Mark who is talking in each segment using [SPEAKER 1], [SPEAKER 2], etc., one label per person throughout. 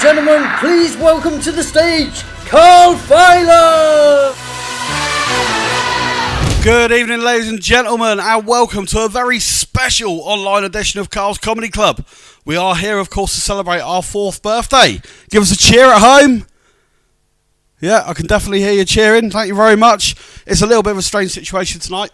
[SPEAKER 1] gentlemen, please welcome to the stage, Carl Filer!
[SPEAKER 2] Good evening, ladies and gentlemen, and welcome to a very special online edition of Carl's Comedy Club. We are here, of course, to celebrate our 4th birthday. Give us a cheer at home. Yeah, I can definitely hear you cheering. Thank you very much. It's a little bit of a strange situation tonight.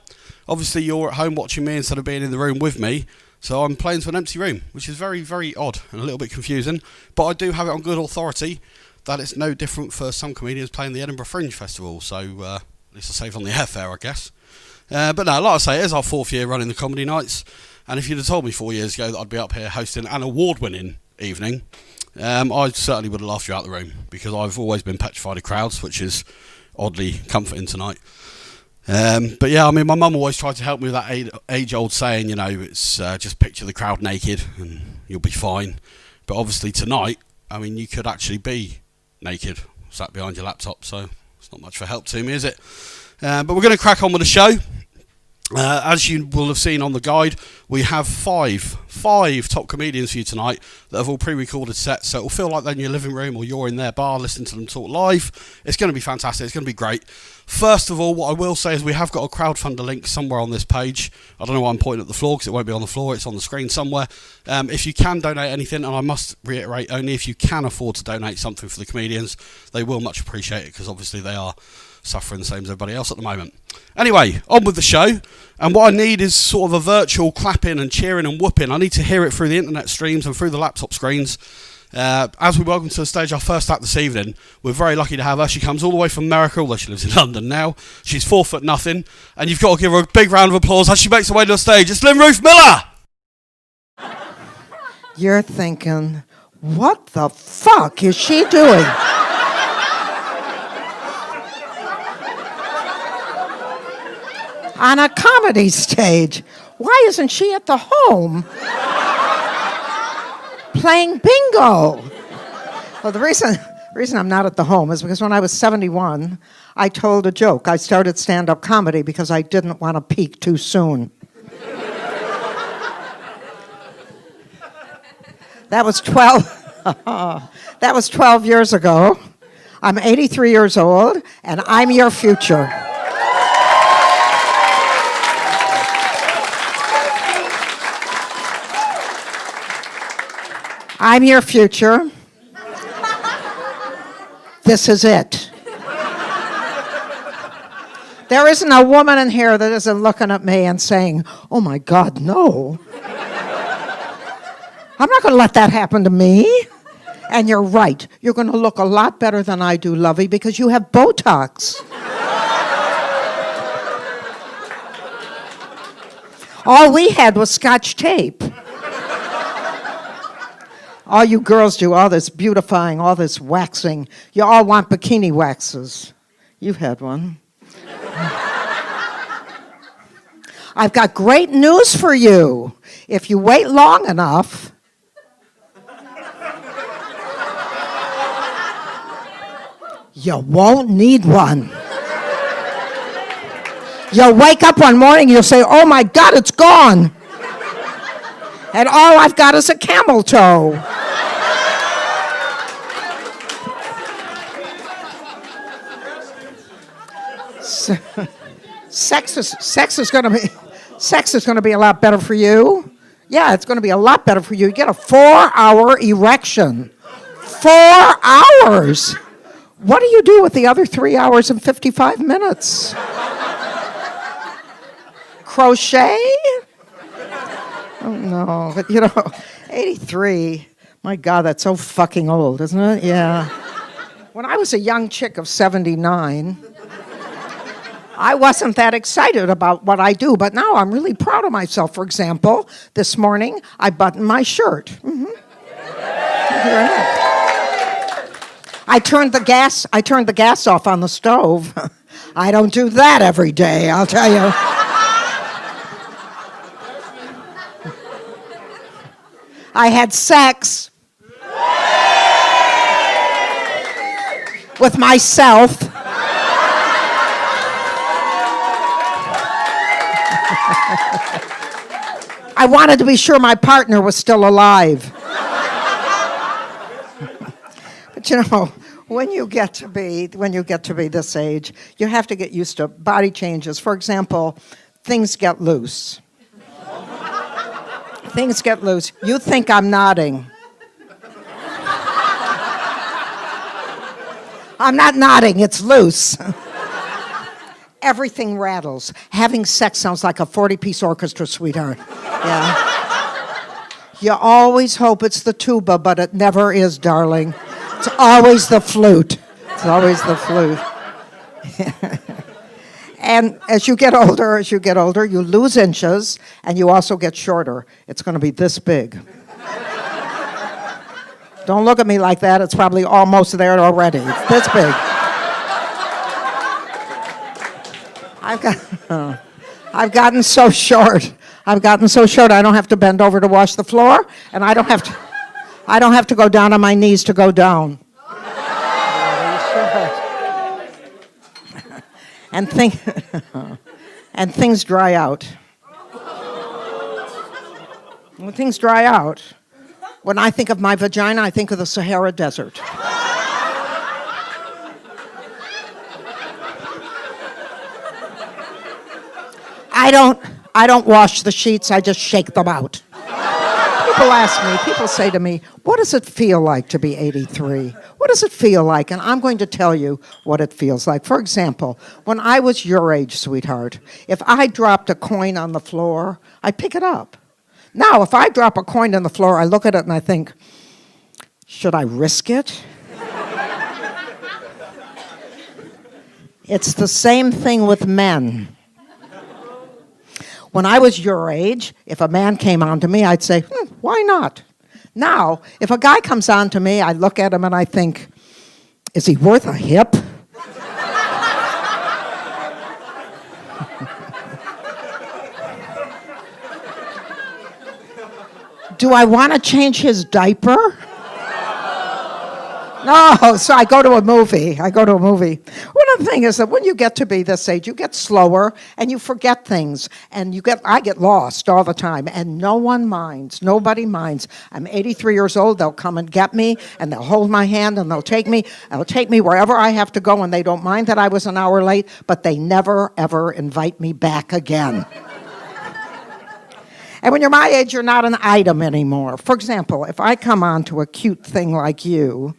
[SPEAKER 2] Obviously, you're at home watching me instead of being in the room with me. So I'm playing to an empty room, which is very, very odd and a little bit confusing. But I do have it on good authority that it's no different for some comedians playing the Edinburgh Fringe Festival. So at least I saved on the airfare, I guess. But no, like I say, it is our 4th year running the comedy nights. And if you'd have told me 4 years ago that I'd be up here hosting an award-winning evening, I certainly would have laughed you out the room, because I've always been petrified of crowds, which is oddly comforting tonight. But yeah, I mean, my mum always tried to help me with that age-old saying, you know, it's just picture the crowd naked and you'll be fine. But obviously tonight, I mean, you could actually be naked, sat behind your laptop, so it's not much for help to me, is it? But we're going to crack on with the show. As you will have seen on the guide, we have five top comedians for you tonight that have all pre-recorded sets, so it'll feel like they're in your living room or you're in their bar listening to them talk live. It's going to be fantastic. It's going to be great. First of all, what I will say is we have got a crowdfunder link somewhere on this page. I don't know why I'm pointing at the floor, because it won't be on the floor. It's on the screen somewhere. If you can donate anything, and I must reiterate, only if you can afford to donate something for the comedians, they will much appreciate it, because obviously they are suffering the same as everybody else at the moment. Anyway, on with the show. And what I need is sort of a virtual clapping and cheering and whooping. I need to hear it through the internet streams and through the laptop screens. As we welcome to the stage our first act this evening, we're very lucky to have her. She comes all the way from America, although she lives in London now. She's 4'0", and you've got to give her a big round of applause as she makes her way to the stage. It's Lynn Ruth Miller!
[SPEAKER 3] You're thinking, what the fuck is she doing? On a comedy stage. Why isn't she at the home playing bingo? Well, the reason I'm not at the home is because when I was 71, I told a joke. I started stand-up comedy because I didn't want to peak too soon. That was 12 years ago. I'm 83 years old, and I'm your future. I'm your future. This is it. There isn't a woman in here that isn't looking at me and saying, oh my God, no. I'm not going to let that happen to me. And you're right. You're going to look a lot better than I do, Lovey, because you have Botox. All we had was Scotch tape. All you girls do all this beautifying, all this waxing. You all want bikini waxes. You've had one. I've got great news for you. If you wait long enough, you won't need one. You'll wake up one morning, you'll say, oh my God, it's gone. And all I've got is a camel toe. Sex is going to be a lot better for you. Yeah, it's going to be a lot better for you. You get a 4-hour erection. 4 hours. What do you do with the other 3 hours and 55 minutes? Crochet? Oh no, but 83. My God, that's so fucking old, isn't it? Yeah. When I was a young chick of 79, I wasn't that excited about what I do, but now I'm really proud of myself. For example, this morning, I buttoned my shirt. Mm-hmm. I turned the gas off on the stove. I don't do that every day, I'll tell you. I had sex with myself. I wanted to be sure my partner was still alive. But when you get to be this age, you have to get used to body changes. For example, things get loose. Things get loose. You think I'm nodding. I'm not nodding, it's loose. Everything rattles. Having sex sounds like a 40-piece orchestra, sweetheart. Yeah. You always hope it's the tuba, but it never is, darling. It's always the flute. It's always the flute. And as you get older, you lose inches, and you also get shorter. It's going to be this big. Don't look at me like that. It's probably almost there already. It's this big. I've gotten so short. I don't have to bend over to wash the floor, and I don't have to go down on my knees to go down. And things dry out. When things dry out, when I think of my vagina, I think of the Sahara Desert. I don't wash the sheets, I just shake them out. People say to me, what does it feel like to be 83? What does it feel like? And I'm going to tell you what it feels like. For example, when I was your age, sweetheart, if I dropped a coin on the floor, I pick it up. Now, if I drop a coin on the floor, I look at it and I think, should I risk it? It's the same thing with men. When I was your age, if a man came on to me, I'd say, why not? Now, if a guy comes on to me, I look at him and I think, is he worth a hip? Do I want to change his diaper? No, so I go to a movie. One of the things is that when you get to be this age, you get slower and you forget things. And I get lost all the time. And nobody minds. I'm 83 years old, they'll come and get me, and they'll hold my hand, and they'll take me wherever I have to go, and they don't mind that I was an hour late, but they never, ever invite me back again. And when you're my age, you're not an item anymore. For example, if I come on to a cute thing like you,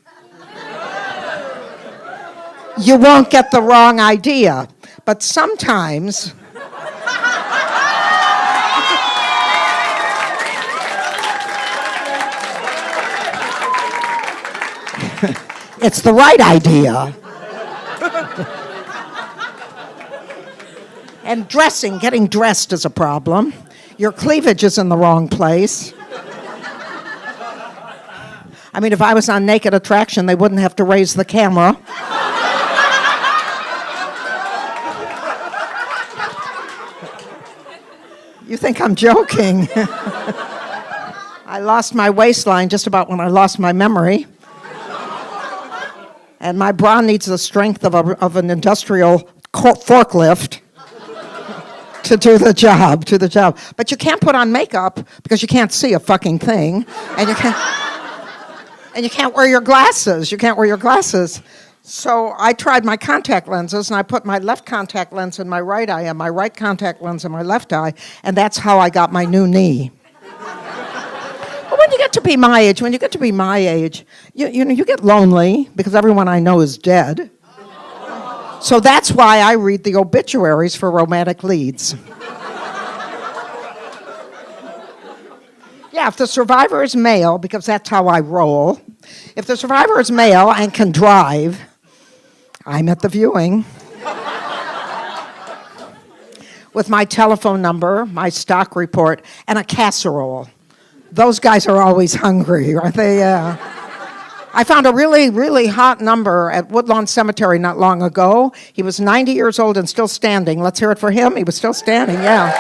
[SPEAKER 3] you won't get the wrong idea. But sometimes it's the right idea. And getting dressed is a problem. Your cleavage is in the wrong place. I mean, if I was on Naked Attraction, they wouldn't have to raise the camera. You think I'm joking? I lost my waistline just about when I lost my memory. And my bra needs the strength of an industrial forklift to do the job. But you can't put on makeup because you can't see a fucking thing. And you can't wear your glasses. So I tried my contact lenses, and I put my left contact lens in my right eye and my right contact lens in my left eye, and that's how I got my new knee. But when you get to be my age, you get lonely because everyone I know is dead. So that's why I read the obituaries for romantic leads. Yeah, if the survivor is male, because that's how I roll, if the survivor is male and can drive, I'm at the viewing. With my telephone number, my stock report, and a casserole. Those guys are always hungry, aren't they? I found a really, really hot number at Woodlawn Cemetery not long ago. He was 90 years old and still standing. Let's hear it for him. He was still standing, yeah.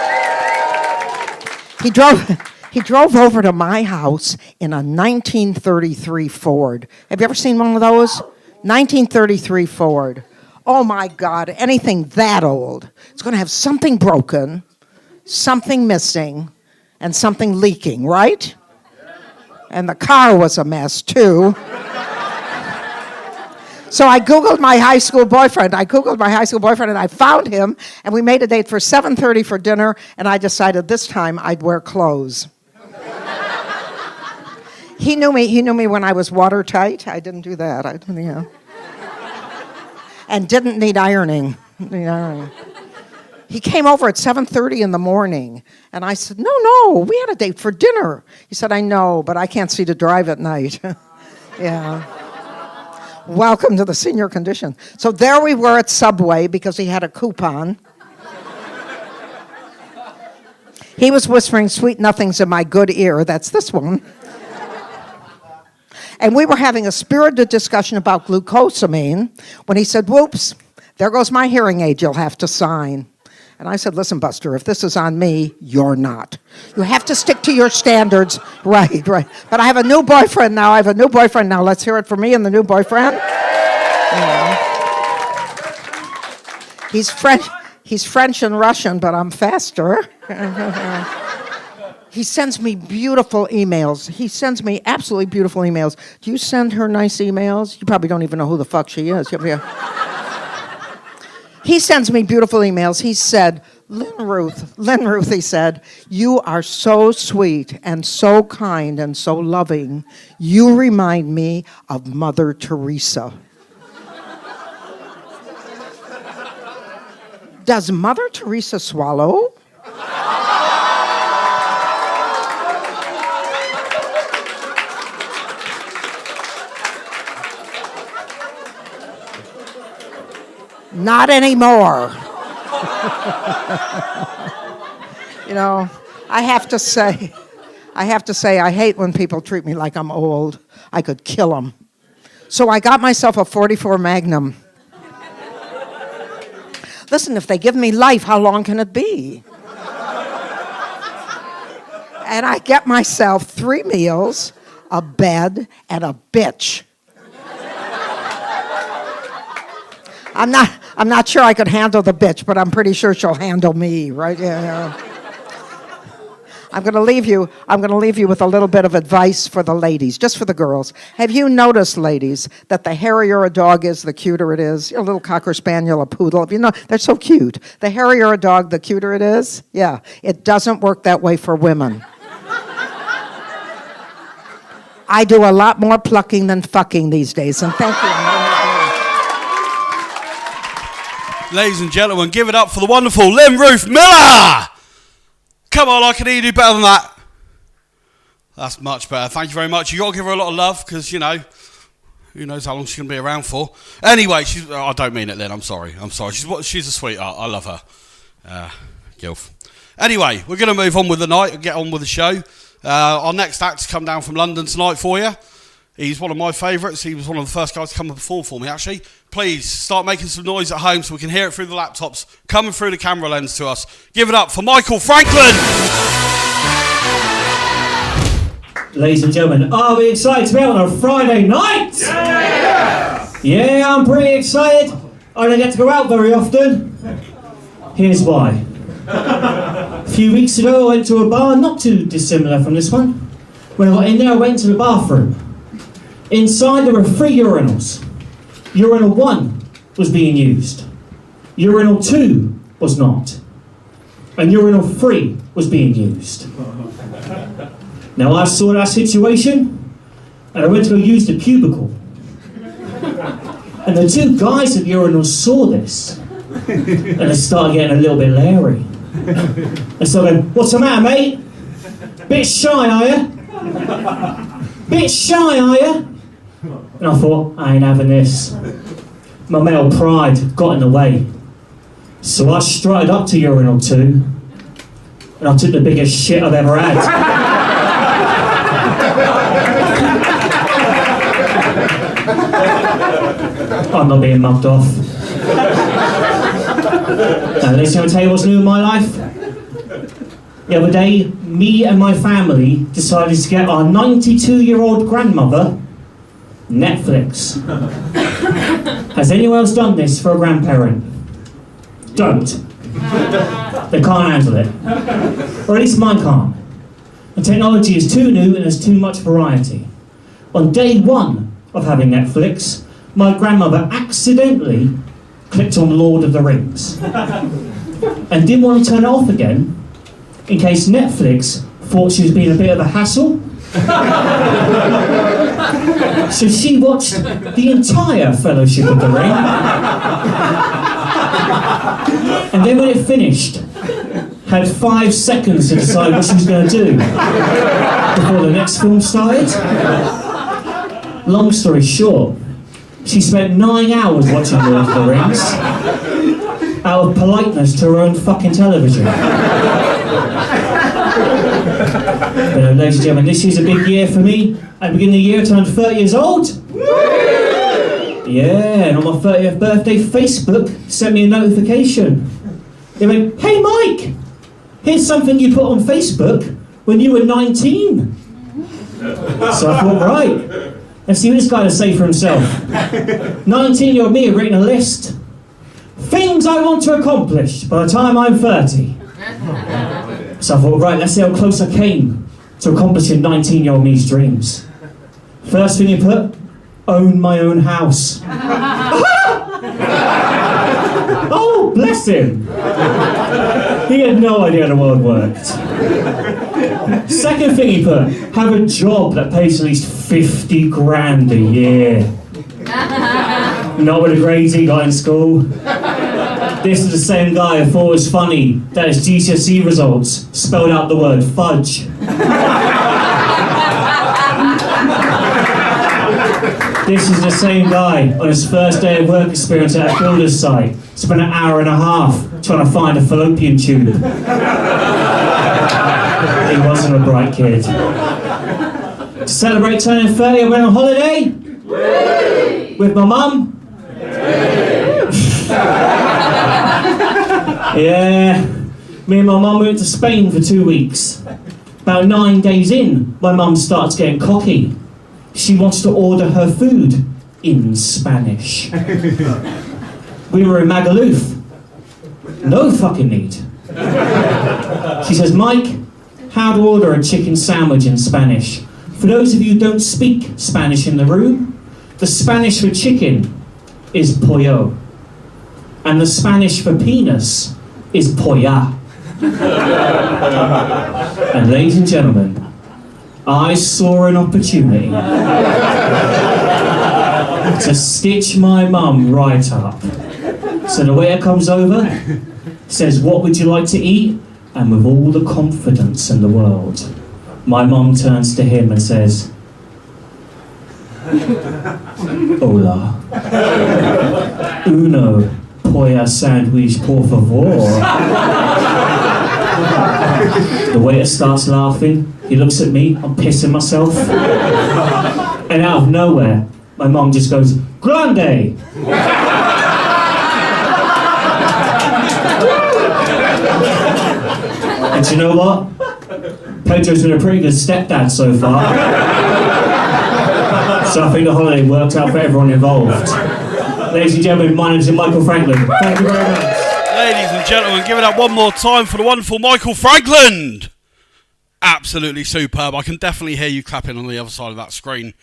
[SPEAKER 3] He drove over to my house in a 1933 Ford. Have you ever seen one of those? 1933 Ford. Oh my God, anything that old, it's going to have something broken, something missing, and something leaking, right? And the car was a mess too. So I Googled my high school boyfriend. And I found him, and we made a date for 7:30 for dinner, and I decided this time I'd wear clothes. He knew me when I was watertight. I didn't do that. And didn't need ironing. He came over at 7:30 in the morning, and I said, no, we had a date for dinner. He said, I know, but I can't see to drive at night. Yeah. Welcome to the senior condition. So there we were at Subway because he had a coupon. He was whispering sweet nothings in my good ear. That's this one. And we were having a spirited discussion about glucosamine when he said, whoops, there goes my hearing aid you'll have to sign. And I said, listen, Buster, if this is on me, you're not. You have to stick to your standards. Right. But I have a new boyfriend now. Let's hear it for me and the new boyfriend. Yeah. He's French and Russian, but I'm faster. He sends me beautiful emails. He sends me absolutely beautiful emails. Do you send her nice emails? You probably don't even know who the fuck she is. He sends me beautiful emails. He said, Lynn Ruth, he said, you are so sweet and so kind and so loving. You remind me of Mother Teresa. Does Mother Teresa swallow? Not anymore. I have to say, I hate when people treat me like I'm old. I could kill them. So I got myself a 44 Magnum. Listen, if they give me life, how long can it be? And I get myself 3 meals, a bed, and a bitch. I'm not sure I could handle the bitch, but I'm pretty sure she'll handle me, right? Yeah. I'm going to leave you with a little bit of advice for the ladies, just for the girls. Have you noticed, ladies, that the hairier a dog is, the cuter it is? A little Cocker Spaniel, a poodle, they're so cute. The hairier a dog, the cuter it is? Yeah, it doesn't work that way for women. I do a lot more plucking than fucking these days, and thank you.
[SPEAKER 2] Ladies and gentlemen, give it up for the wonderful Lynn Ruth Miller! Come on, I can even do better than that. That's much better. Thank you very much. You got to give her a lot of love because, who knows how long she's going to be around for. Anyway, I don't mean it, Lynn. I'm sorry. She's a sweetheart. I love her. Gilf. Anyway, we're going to move on with the night and get on with the show. Our next act's come down from London tonight for you. He's one of my favourites. He was one of the first guys to come and perform for me, actually. Please start making some noise at home so we can hear it through the laptops, coming through the camera lens to us. Give it up for Michael Franklin!
[SPEAKER 4] Ladies and gentlemen, are we excited to be out on a Friday night? Yeah, I'm pretty excited. I don't get to go out very often. Here's why. A few weeks ago, I went to a bar, not too dissimilar from this one. When I got in there, I went to the bathroom. Inside, there were 3 urinals. Urinal 1 was being used. Urinal 2 was not. And urinal 3 was being used. Now, I saw that situation, and I went to go use the cubicle. And the 2 guys at the urinal saw this, and they started getting a little bit leery. They started going, what's the matter, mate? Bit shy, are you? Bit shy, are you? And I thought, I ain't having this. My male pride got in the way. So I strutted up to urinal 2, and I took the biggest shit I've ever had. I'm not being mugged off. Now, listen, I'm going to tell you what's new in my life. The other day, me and my family decided to get our 92-year-old grandmother Netflix. Has anyone else done this for a grandparent? Don't. They can't handle it. Or at least mine can't. The technology is too new and there's too much variety. On day 1 of having Netflix, my grandmother accidentally clicked on Lord of the Rings and didn't want to turn it off again in case Netflix thought she was being a bit of a hassle. So she watched the entire Fellowship of the Ring. And then when it finished, had 5 seconds to decide what she was going to do before the next film started. Long story short, she spent 9 hours watching Lord of the Rings out of politeness to her own fucking television. But ladies and gentlemen, this is a big year for me. At the beginning of the year, I turned 30 years old. Yeah, and on my 30th birthday, Facebook sent me a notification. They went, "Hey Mike, here's something you put on Facebook when you were 19. So I thought, right, let's see what this guy has to say for himself. 19-year-old me had written a list. Things I want to accomplish by the time I'm 30. So I thought, right, let's see how close I came to accomplishing 19-year-old me's dreams. First thing you put, own my own house. Oh, bless him. He had no idea how the world worked. Second thing he put, have a job that pays at least 50 grand a year. Not with the grades he got in school. This is the same guy who thought it was funny that his GCSE results spelled out the word fudge. This is the same guy on his first day of work experience at a builder's site spent an hour and a half trying to find a fallopian tube. He wasn't a bright kid. To celebrate turning 30, I went on holiday with my mum. Yeah, me and my mum went to Spain for 2 weeks. About 9 days in, my mum starts getting cocky. She wants to order her food in Spanish. We were in Magaluf. No fucking need. She says, "Mike, how to order a chicken sandwich in Spanish?" For those of you who don't speak Spanish in the room, the Spanish for chicken is pollo. And the Spanish for penis is polla. And ladies and gentlemen, I saw an opportunity to stitch my mum right up. So the waiter comes over, says, "What would you like to eat?" And with all the confidence in the world, my mum turns to him and says, "Hola. Uno polla sandwich, por favor." The waiter starts laughing. He looks at me. I'm pissing myself. And out of nowhere, my mum just goes, "Grande!" And you know what? Pedro's been a pretty good stepdad so far. So I think the holiday worked out for everyone involved. Ladies and gentlemen, my name is Michael Franklin. Thank you very much.
[SPEAKER 2] Ladies and gentlemen, give it up one more time for the wonderful Michael Franklin. Absolutely superb. I can definitely hear you clapping on the other side of that screen.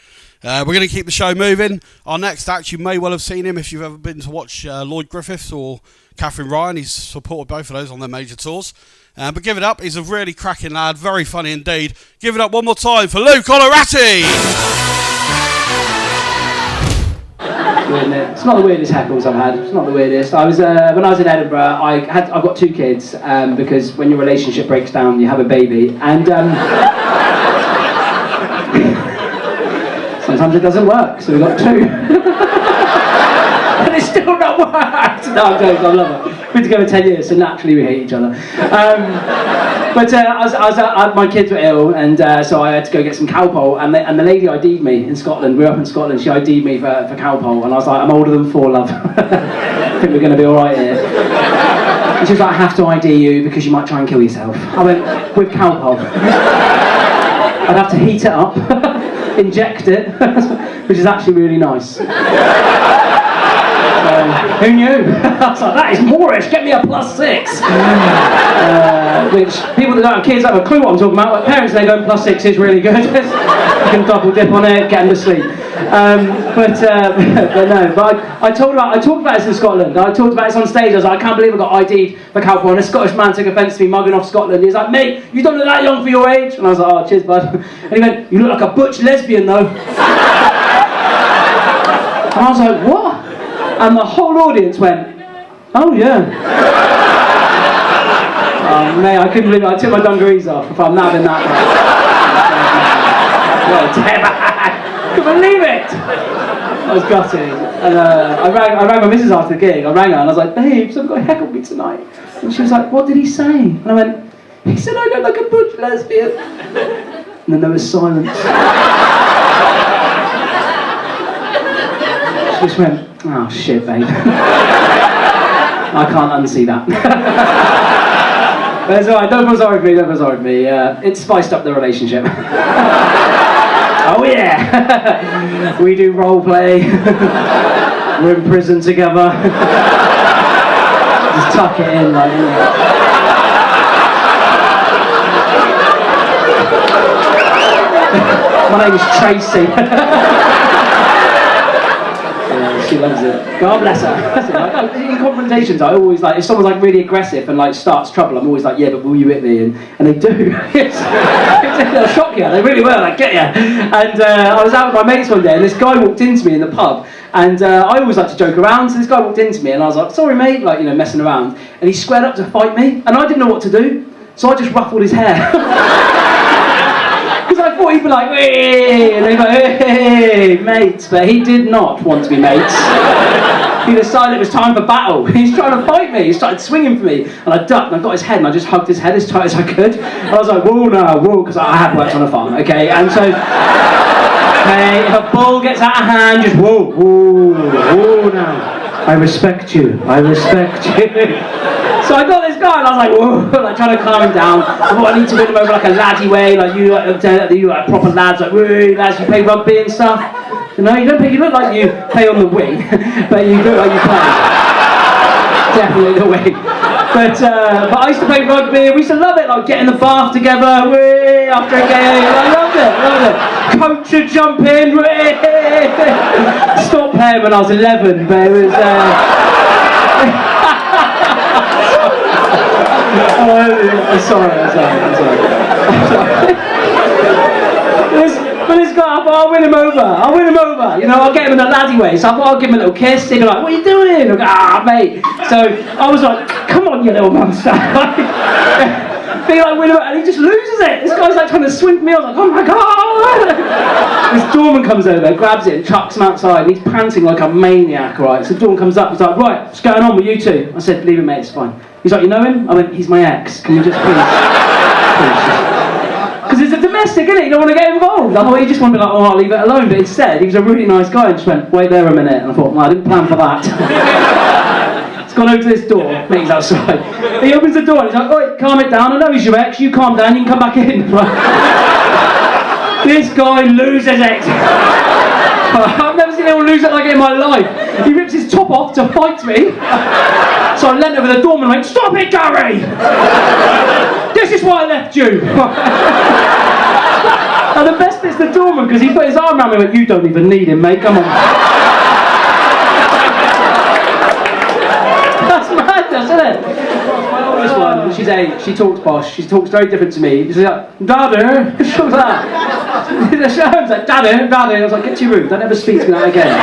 [SPEAKER 2] We're going to keep the show moving. Our next act, you may well have seen him if you've ever been to watch Lloyd Griffiths or Catherine Ryan. He's supported both of those on their major tours. But give it up. He's a really cracking lad. Very funny indeed. Give it up one more time for Luke Oloratti.
[SPEAKER 5] It's not the weirdest heckles I've had. It's not the weirdest. I was when I was in Edinburgh. I've got 2 kids because when your relationship breaks down, you have a baby, and sometimes it doesn't work. So we got 2, and it's still not worked. No, I'm joking. I love it. We've been together 10 years, so naturally we hate each other. But my kids were ill, and so I had to go get some Calpol, and the lady ID'd me in Scotland. We were up in Scotland. She ID'd me for Calpol, and I was like, "I'm older than 4, love. I think we're going to be all right here." And she was like, "I have to ID you because you might try and kill yourself." I went, "With Calpol." I'd have to heat it up, inject it, which is actually really nice. Who knew? I was like, "That is Moorish, get me a +6. Which people that don't have kids have a clue what I'm talking about. Like parents, they go +6 is really good. You can double dip on it, get them to sleep. I talked about this in Scotland. I talked about this on stage. I was like, I can't believe I got ID'd for cowboy. And a Scottish man took offence to me mugging off Scotland. He was like, mate, you don't look that young for your age. And I was like, oh, cheers, bud. And he went, you look like a butch lesbian, though. And I was like, what? And the whole audience went, oh, yeah. Oh, mate, I couldn't believe it. I took my dungarees off if I'm having that. I couldn't believe it. I was gutted. And I rang my missus after the gig. I rang her and I was like, babe, someone got heckled me tonight. And she was like, what did he say? And I went, he said I look like a butch lesbian. And then there was silence. She just went, oh shit, babe. I can't unsee that. But it's alright, don't feel sorry for me, it spiced up the relationship. Oh yeah! We do role play. We're in prison together. Just tuck it in, like, you know. My name is Tracy. She loves it. God bless her. Like, in confrontations, I always like, if someone's like really aggressive and like starts trouble, I'm always like, yeah, but will you hit me? And they do. They'll shock you. They really will. Like, get you. And I was out with my mates one day, and this guy walked into me in the pub, and I always like to joke around. So this guy walked into me, and I was like, sorry, mate, like, you know, messing around. And he squared up to fight me, and I didn't know what to do, so I just ruffled his hair. I thought he'd be like, hey, and they'd be like, hey, mates, but he did not want to be mates. He decided it was time for battle. He's trying to fight me. He started swinging for me, and I ducked, and I got his head, and I just hugged his head as tight as I could. I was like, whoa, no, whoa, because I have worked on a farm, okay? And so, okay, if a bull gets out of hand, just whoa, whoa, whoa, now. I respect you. So I got this guy and I was like, whoa, like trying to calm him down. I thought I need to win him over like a laddie way, like you like proper lads, like, woo, lads, you play rugby and stuff. You know, you don't play, you look like you play on the wing, but you look like you play. Definitely the wing. But I used to play rugby, we used to love it, like get in the bath together, wee, after a game. I loved it. Coach would jump in, wee. Stopped playing when I was 11, but it was... I'm sorry. But this guy, I thought I'll win him over. You know, I'll get him in a laddie way. So I thought I'll give him a little kiss. He'd be like, what are you doing? I'll go, mate. So I was like, come on, you little monster. Be like, win him over. And he just loses it. This guy's like trying to swing me. I was like, oh my God. This doorman comes over, grabs it and chucks him outside. And he's panting like a maniac, right? So the doorman comes up. He's like, right, what's going on with you two? I said, leave it, mate, it's fine. He's like, you know him? I went, he's my ex. Can you just please? Because it's a domestic, isn't it? You don't want to get involved. I thought he just wanted to be like, oh, I'll leave it alone. But instead, he was a really nice guy and just went, wait there a minute. And I thought, well, I didn't plan for that. He's gone over to this door, mate's outside. He opens the door and he's like, oi, calm it down. I know he's your ex. You calm down, you can come back in. This guy loses it. I've never seen anyone lose it like it in my life. He rips his top off to fight me. So I leant over the doorman and went, stop it, Gary! This is why I left you! And the best bit's the doorman, because he put his arm around me and went, you don't even need him, mate, come on. That's madness, isn't it? My oldest one, she's 8, she talks posh, she talks very different to me. She's like, Daddy, what's that? She was like, Daddy. I was like, get to your room, don't ever speak to me that again.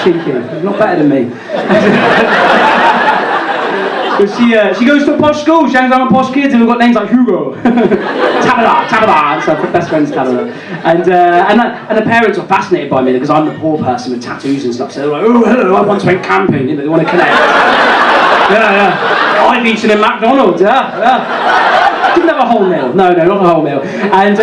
[SPEAKER 5] Cheeky, not better than me. But she goes to a posh school, she hangs around with posh kids and we've got names like Hugo. Tabata, so best friend's Tabata. And the parents are fascinated by me because I'm the poor person with tattoos and stuff, so they're like, oh hello, I once went camping, you know, they want to connect. Yeah. I've eaten in McDonald's, yeah. Didn't have a whole meal. No, not a whole meal. And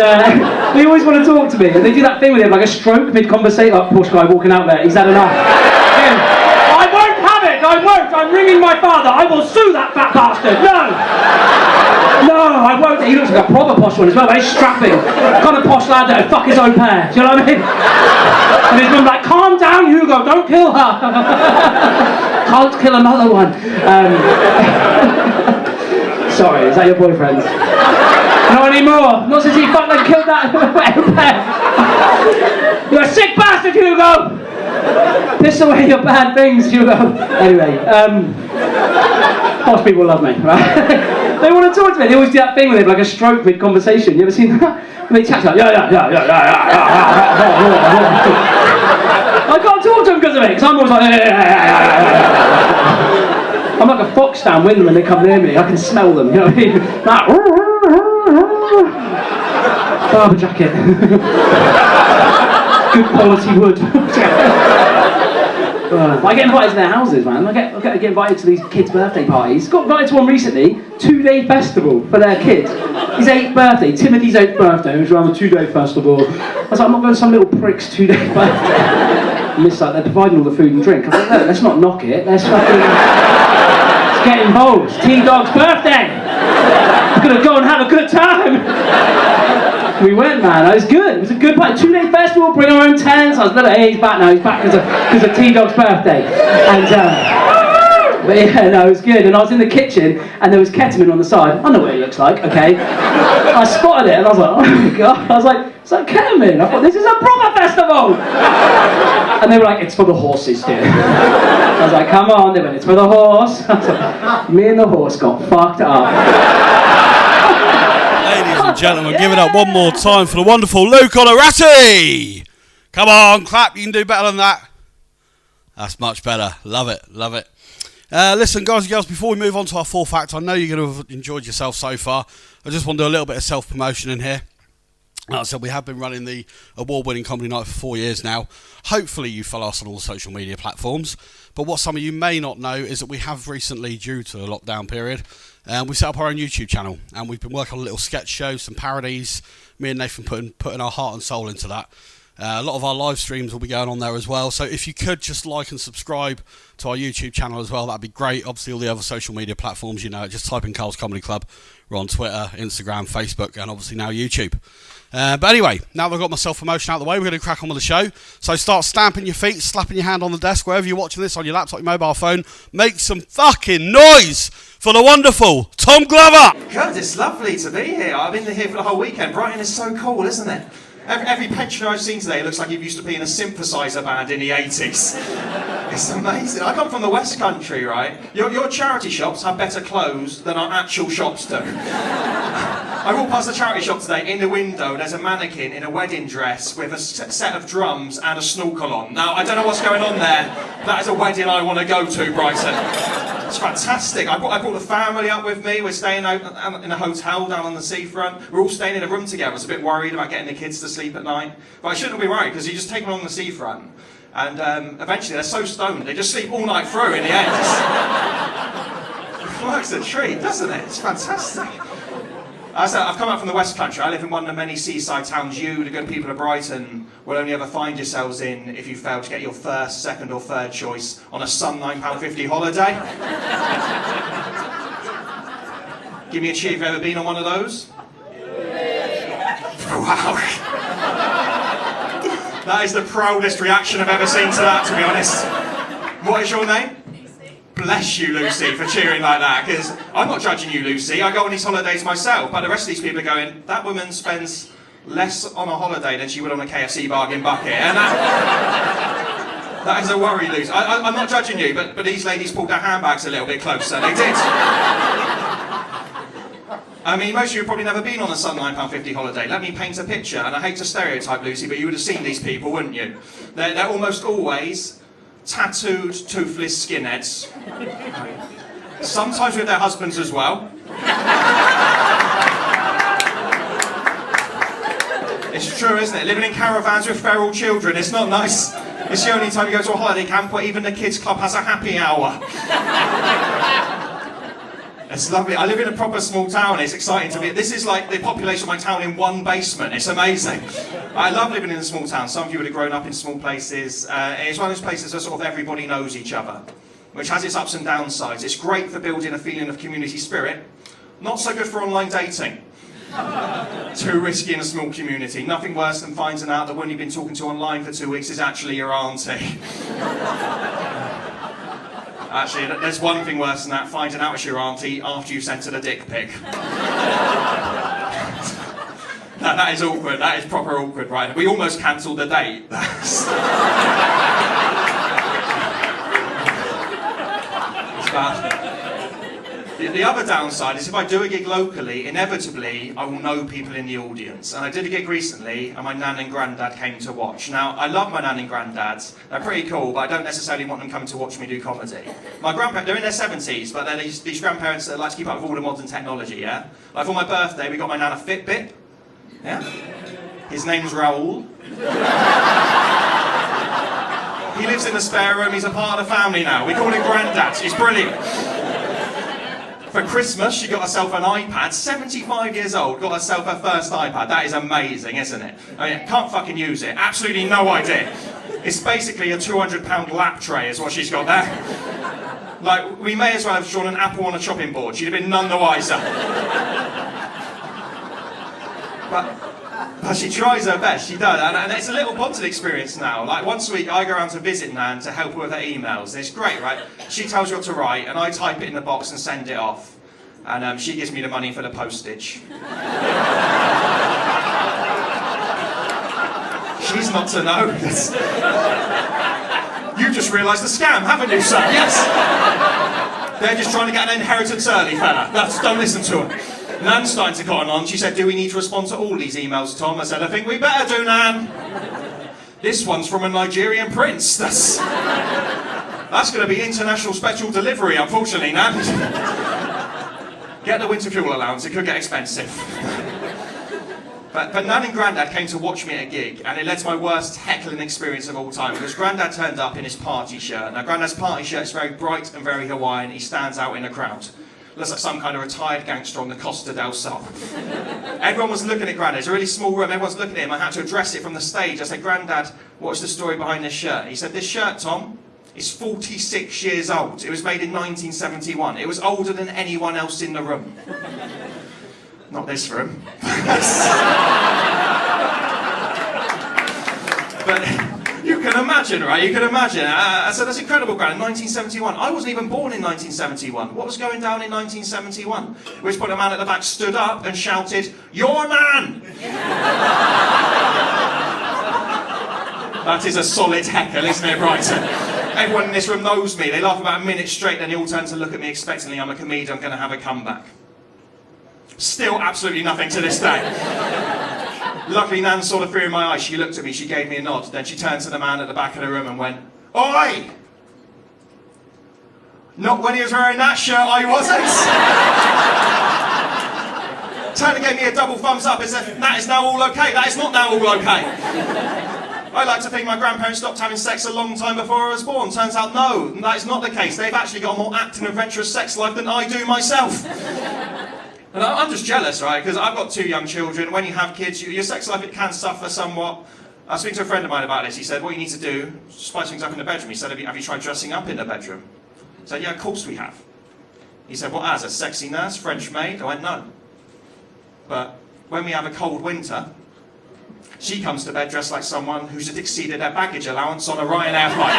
[SPEAKER 5] they always want to talk to me. And they do that thing with him, like a stroke mid-conversation. Like, poor guy walking out there, he's had enough. I won't have it, I won't. I'm ringing my father. I will sue that fat bastard. No, I won't. He looks like a proper posh one as well, very strapping. Kind of posh lad that'll fuck his own pair. Do you know what I mean? And his mum's like, calm down, Hugo, don't kill her. Can't kill another one. Sorry, is that your boyfriend? Not anymore. Not since he fucking killed that bear. You're a sick bastard, Hugo. Piss away your bad things, Hugo. Anyway, most people love me, right? They want to talk to me. They always do that thing where they have like a stroke mid-conversation. You ever seen that? When they chat like, yeah. I can't talk to them because of it, because I'm always like, I'm like a fox downwind when they come near me. I can smell them, you know what I mean? Like, barber jacket. Good quality wood. I get invited to their houses, man. I get invited to these kids' birthday parties. Got invited to one recently, 2-day festival for their kid. His 8th birthday, Timothy's 8th birthday. It was around the 2-day festival. I was like, I'm not going to some little prick's 2-day birthday. And it's like, they're providing all the food and drink. I was like, no, let's not knock it. Let's get involved. It's T-Dog's birthday. We're going to go and have a good time. We went, man. It was good. It was a good party. 2-day festival. Bring our own tents. I was little. Hey, he's back now. He's back because of T-Dog's birthday. And but yeah, no, it was good. And I was in the kitchen, and there was ketamine on the side. I know what it looks like. Okay. I spotted it, and I was like, oh my god. I was like, it's like ketamine. I thought this is a proper festival. And they were like, it's for the horses, dude. I was like, come on. They went, it's for the horse. I was like, me and the horse got fucked up.
[SPEAKER 2] Ladies and gentlemen, give it up one more time for the wonderful Luke Honorati. Come on, clap, you can do better than that. That's much better. Love it, love it. Listen, guys and girls, before we move on to our 4th act, I know you're going to have enjoyed yourself so far. I just want to do a little bit of self-promotion in here. Like I said, we have been running the award-winning comedy night for 4 years now. Hopefully you follow us on all the social media platforms. But what some of you may not know is that we have recently, due to the lockdown period, we set up our own YouTube channel. And we've been working on a little sketch show, some parodies. Me and Nathan putting our heart and soul into that. A lot of our live streams will be going on there as well. So if you could just like and subscribe to our YouTube channel as well, that'd be great. Obviously, all the other social media platforms, you know, just type in Carl's Comedy Club. We're on Twitter, Instagram, Facebook, and obviously now YouTube. But anyway, now that I've got my self-promotion out of the way, we're going to crack on with the show. So start stamping your feet, slapping your hand on the desk, wherever you're watching this, on your laptop, your mobile phone. Make some fucking noise for the wonderful Tom Glover.
[SPEAKER 6] God, it's lovely to be here. I've been here for the whole weekend. Brighton is so cool, isn't it? Every pensioner I've seen today looks like he used to be in a synthesizer band in the 80s. It's amazing. I come from the West Country, right? Your charity shops have better clothes than our actual shops do. I walked past the charity shop today. In the window, there's a mannequin in a wedding dress with a set of drums and a snorkel on. Now, I don't know what's going on there. That is a wedding I want to go to, Brighton. It's fantastic. I brought the family up with me. We're staying out in a hotel down on the seafront. We're all staying in a room together. I was a bit worried about getting the kids to sleep at night. But I shouldn't be worried, because you just take them along the seafront. And eventually they're so stoned, they just sleep all night through in the end. It works a treat, doesn't it? It's fantastic. As I said, I've come out from the West Country. I live in one of the many seaside towns you, the good people of Brighton, will only ever find yourselves in if you fail to get your first, second or third choice on a Sun £9.50 holiday. Give me a cheer if you've ever been on one of those. Wow. That is the proudest reaction I've ever seen to that, to be honest. What is your name? Bless you, Lucy, for cheering like that, because I'm not judging you, Lucy. I go on these holidays myself, but the rest of these people are going, that woman spends less on a holiday than she would on a KFC bargain bucket, and that is a worry, Lucy. I'm not judging you, but these ladies pulled their handbags a little bit closer. They did. I mean, most of you have probably never been on a Sun £9.50 holiday. Let me paint a picture, and I hate to stereotype, Lucy, but you would have seen these people, wouldn't you? They're almost always tattooed, toothless skinheads. Sometimes with their husbands as well. It's true, isn't it? Living in caravans with feral children, it's not nice. It's the only time you go to a holiday camp where even the kids club has a happy hour. It's lovely. I live in a proper small town. It's exciting to be. This is like the population of my town in one basement. It's amazing. I love living in a small town. Some of you would have grown up in small places. It's one of those places where sort of everybody knows each other, which has its ups and downsides. It's great for building a feeling of community spirit. Not so good for online dating. Too risky in a small community. Nothing worse than finding out that one you've been talking to online for 2 weeks is actually your auntie. Actually, there's one thing worse than that, finding out it's your auntie after you sent her the dick pic. that is awkward. That is proper awkward, right? We almost cancelled the date. It's bad. The other downside is if I do a gig locally, inevitably I will know people in the audience. And I did a gig recently and my nan and granddad came to watch. Now, I love my nan and granddads. They're pretty cool, but I don't necessarily want them coming to watch me do comedy. My grandparents, they're in their 70s, but they're these grandparents that like to keep up with all the modern technology, yeah? Like for my birthday, we got my nan a Fitbit, yeah? His name's Raoul. He lives in the spare room, he's a part of the family now. We call him Grandad, he's brilliant. For Christmas, she got herself an iPad, 75 years old, got herself her first iPad. That is amazing, isn't it? I mean, can't fucking use it, absolutely no idea. It's basically a 200-pound lap tray is what she's got there. Like, we may as well have drawn an apple on a chopping board, she'd have been none the wiser. But she tries her best, she does, and it's a little bonded experience now. Like once a week I go around to visit Nan to help her with her emails, and it's great, right? She tells you what to write, and I type it in the box and send it off. And she gives me the money for the postage. She's not to know. You just realised the scam, haven't you, sir? Yes! They're just trying to get an inheritance early, fella. Don't listen to her. Nan's starting to cotton on. She said, do we need to respond to all these emails, Tom? I said, I think we better do, Nan. This one's from a Nigerian prince. That's going to be international special delivery, unfortunately, Nan. Get the winter fuel allowance, it could get expensive. But Nan and Grandad came to watch me at a gig, and it led to my worst heckling experience of all time, because Grandad turned up in his party shirt. Now, Grandad's party shirt is very bright and very Hawaiian. He stands out in a crowd. Looks like some kind of retired gangster on the Costa del Sol. Everyone was looking at Grandad. It's a really small room. Everyone's looking at him. I had to address it from the stage. I said, Grandad, what's the story behind this shirt? He said, this shirt, Tom, is 46 years old. It was made in 1971. It was older than anyone else in the room. Not this room. But you can imagine, right? You can imagine. I said, that's incredible, Grandad. 1971. I wasn't even born in 1971. What was going down in 1971? At which point a man at the back stood up and shouted, "Your man!" That is a solid heckle, isn't it, Brighton? Everyone in this room knows me. They laugh about a minute straight, then they all turn to look at me expectantly. I'm a comedian, I'm going to have a comeback. Still absolutely nothing to this day. Luckily, Nan saw the fear in my eyes. She looked at me, she gave me a nod. Then she turned to the man at the back of the room and went, "Oi! Not when he was wearing that shirt, I wasn't." Turned and gave me a double thumbs up and said, "That is now all okay. That is not now all okay." I like to think my grandparents stopped having sex a long time before I was born. Turns out, no, that is not the case. They've actually got a more active and adventurous sex life than I do myself. And I'm just jealous, right? Because I've got 2 young children. When you have kids, your sex life, it can suffer somewhat. I was speaking to a friend of mine about this. He said, what you need to do, spice things up in the bedroom. He said, have you tried dressing up in the bedroom? I said, yeah, of course we have. He said, what as? A sexy nurse, French maid? I went, no. But when we have a cold winter, she comes to bed dressed like someone who's exceeded their baggage allowance on a Ryanair flight.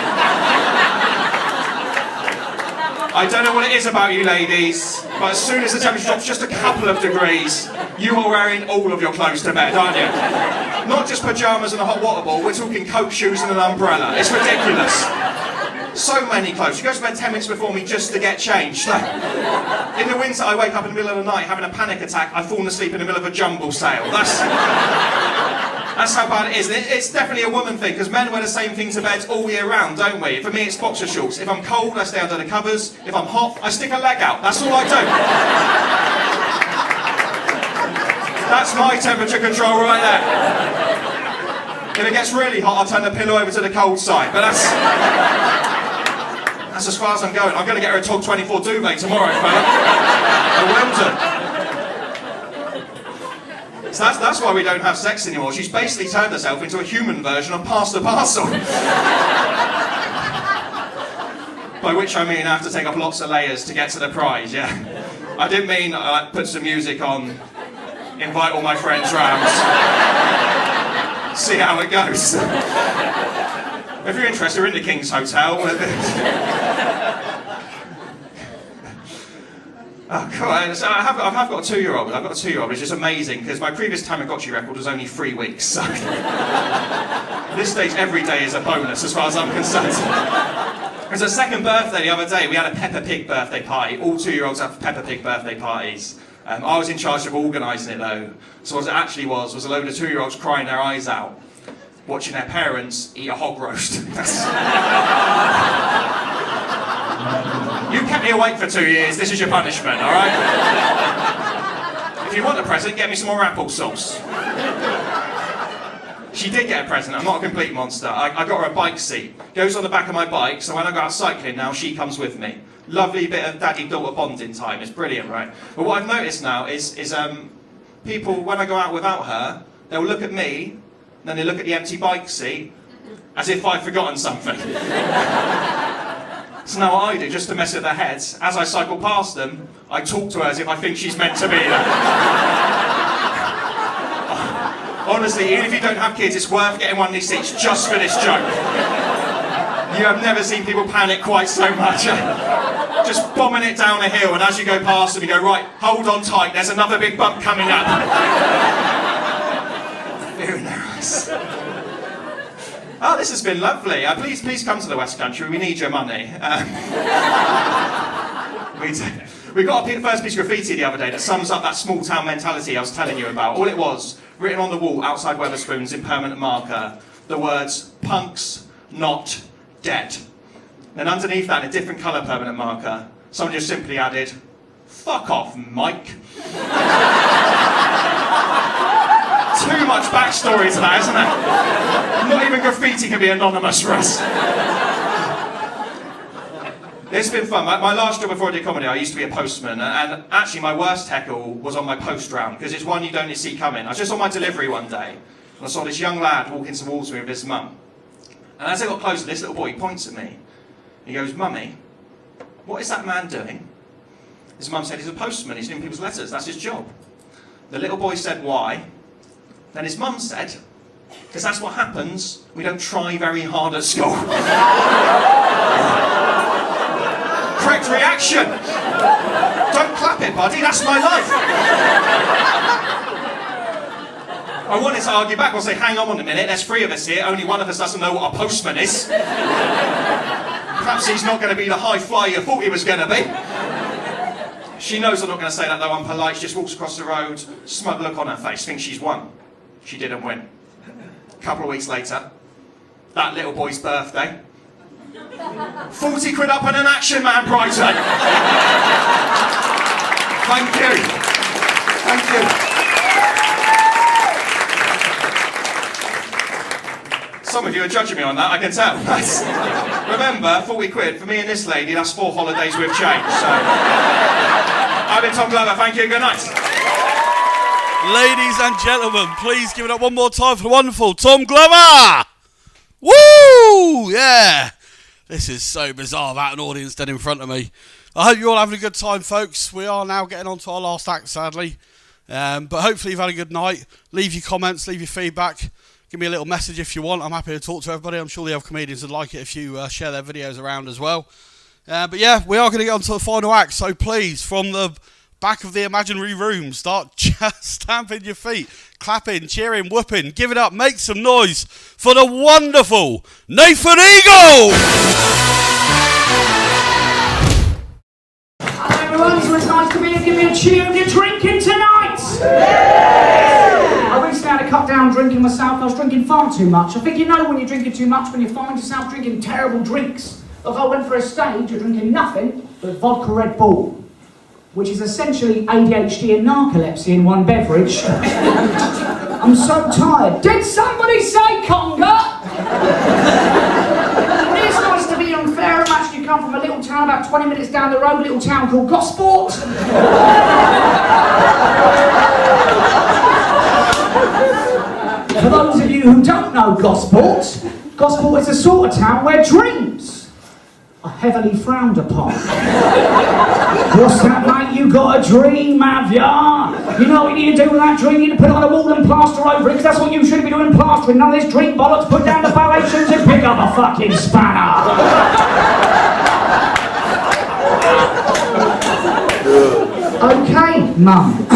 [SPEAKER 6] I don't know what it is about you ladies, but as soon as the temperature drops just a couple of degrees, you are wearing all of your clothes to bed, aren't you? Not just pyjamas and a hot water ball, we're talking coat shoes and an umbrella. It's ridiculous. So many clothes. You go to bed 10 minutes before me just to get changed. In the winter, I wake up in the middle of the night having a panic attack. I've fallen asleep in the middle of a jumble sale. That's how bad it is. It's definitely a woman thing, because men wear the same thing to bed all year round, don't we? For me, it's boxer shorts. If I'm cold, I stay under the covers. If I'm hot, I stick a leg out. That's all I do. That's my temperature control right there. If it gets really hot, I'll turn the pillow over to the cold side. But that's as far as I'm going. I'm going to get her a Tog 24 duvet tomorrow, fella. A Wellington. So that's why we don't have sex anymore. She's basically turned herself into a human version of Pass the Parcel. By which I mean I have to take off lots of layers to get to the prize, yeah. I didn't mean put some music on, invite all my friends round, see how it goes. If you're interested, we're in the King's Hotel. Oh, cool. So I have got a 2-year-old. I've got a 2-year-old, which is amazing because my previous Tamagotchi record was only 3 weeks. So at this stage, every day is a bonus as far as I'm concerned. It was her second birthday the other day. We had a Peppa Pig birthday party. All 2-year-olds have Peppa Pig birthday parties. I was in charge of organising it though. So what it actually was a load of 2-year-olds crying their eyes out, watching their parents eat a hog roast. You kept me awake for 2 years, this is your punishment, alright? If you want a present, get me some more applesauce. She did get a present, I'm not a complete monster. I got her a bike seat. Goes on the back of my bike, so when I go out cycling now, she comes with me. Lovely bit of daddy-daughter bonding time, it's brilliant, right? But what I've noticed now is people, when I go out without her, they'll look at me, then they look at the empty bike seat, as if I've forgotten something. So now what I do, just to mess with their heads, as I cycle past them, I talk to her as if I think she's meant to be there. Honestly, even if you don't have kids, it's worth getting one of these seats just for this joke. You have never seen people panic quite so much. Just bombing it down a hill, and as you go past them, you go, right, hold on tight, there's another big bump coming up. Very nice. Oh, this has been lovely. Please come to the West Country. We need your money. We got a first piece of graffiti the other day that sums up that small town mentality I was telling you about. All it was, written on the wall outside Wetherspoons in permanent marker, the words, punks, not dead. Then underneath that, in a different colour permanent marker, someone just simply added, fuck off, Mike. Too much backstory to that, isn't there? Not even graffiti can be anonymous for us. It's been fun. My last job before I did comedy, I used to be a postman, and actually my worst heckle was on my post round, because it's one you don't see coming. I was just on my delivery one day, and I saw this young lad walking towards me with his mum. And as I got closer, this little boy points at me. He goes, "Mummy, what is that man doing?" His mum said, "He's a postman, he's doing people's letters, that's his job." The little boy said, "Why?" Then his mum said, "Because that's what happens, we don't try very hard at school." Correct reaction! Don't clap it, buddy, that's my life! I wanted to argue back and say, hang on a minute, there's 3 of us here, only one of us doesn't know what a postman is. Perhaps he's not going to be the high flyer you thought he was going to be. She knows I'm not going to say that though, I'm polite, she just walks across the road, smug look on her face, thinks she's won. She didn't win. A couple of weeks later, that little boy's birthday, 40 quid up and an Action Man Brighton. Thank you. Thank you. Some of you are judging me on that, I can tell. Remember, 40 quid, for me and this lady, that's 4 holidays with change, so... I've been Tom Glover, thank you, good night.
[SPEAKER 2] Ladies and gentlemen, please give it up one more time for the wonderful Tom Glover! Woo! Yeah! This is so bizarre, that an audience dead in front of me. I hope you're all having a good time, folks. We are now getting on to our last act, sadly. But hopefully you've had a good night. Leave your comments, leave your feedback. Give me a little message if you want. I'm happy to talk to everybody. I'm sure the other comedians would like it if you share their videos around as well. But yeah, we are going to get on to the final act. So please, from the back of the imaginary room, start stamping your feet, clapping, cheering, whooping. Give it up, make some noise for the wonderful Nathan Eagle!
[SPEAKER 7] Hello everyone, so it's nice to be here. Give me a cheer if you're drinking tonight! I recently had a cut down drinking myself. I was drinking far too much. I think you know when you're drinking too much, when you find yourself drinking terrible drinks. Like I went for a stage of drinking nothing but vodka Red Bull, which is essentially ADHD and narcolepsy in one beverage. I'm so tired. Did somebody say conga? It's nice to be unfair. I'm actually come from a little town about 20 minutes down the road, a little town called Gosport. For those of you who don't know Gosport is a sort of town where dreams are heavily frowned upon. What's that, mate? You got a dream, have ya? You know what you need to do with that dream? You need to put it on a wall and plaster over it, because that's what you should be doing, plastering. None of this dream bollocks. Put down the foundations and pick up a fucking spanner. Okay, Mum.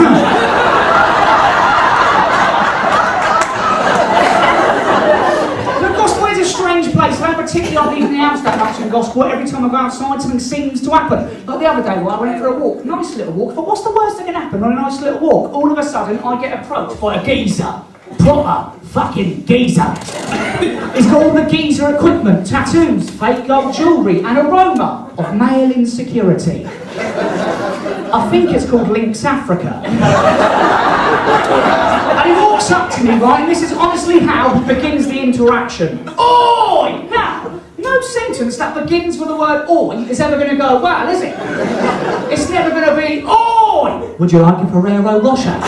[SPEAKER 7] Gosport is a strange place. I don't particularly leave the house that much in Gosport. Every time I go outside, something seems to happen. Like the other day, I went for a walk. Nice little walk. But what's the worst that can happen on a nice little walk? All of a sudden, I get approached by a geezer. Proper fucking geezer. He's got all the geezer equipment, tattoos, fake gold jewellery, and aroma of male insecurity. I think it's called Lynx Africa. And he walks up to me, right, and this is honestly how he begins the interaction. Oi! Now, no sentence that begins with the word oi is ever going to go well, is it? It's never going to be, oi! Would you like a Ferrero Rocher?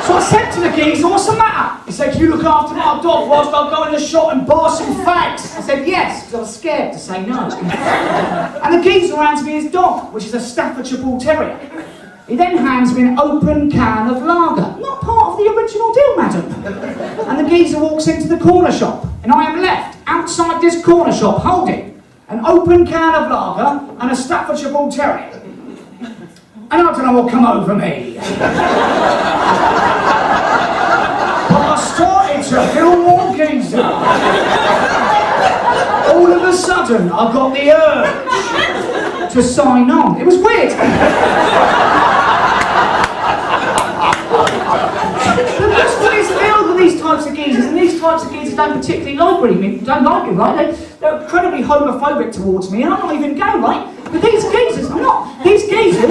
[SPEAKER 7] So I said to the geezer, what's the matter? He said, can you look after my dog whilst I go in the shop and buy some fags? I said, yes, because I was scared to say no. And the geezer hands me his dog, which is a Staffordshire Bull Terrier. He then hands me an open can of lager, not part of the original deal, madam. And the geezer walks into the corner shop, and I am left outside this corner shop holding an open can of lager and a Staffordshire Bull Terrier. And I don't know what come over me. But I started to feel more geezer. All of a sudden, I got the urge to sign on. It was weird. It's filled with these types of geezers, and these types of geezers don't particularly like me, right? They're incredibly homophobic towards me, and I'm not even gay, right? But these geezers, I'm not. These geezers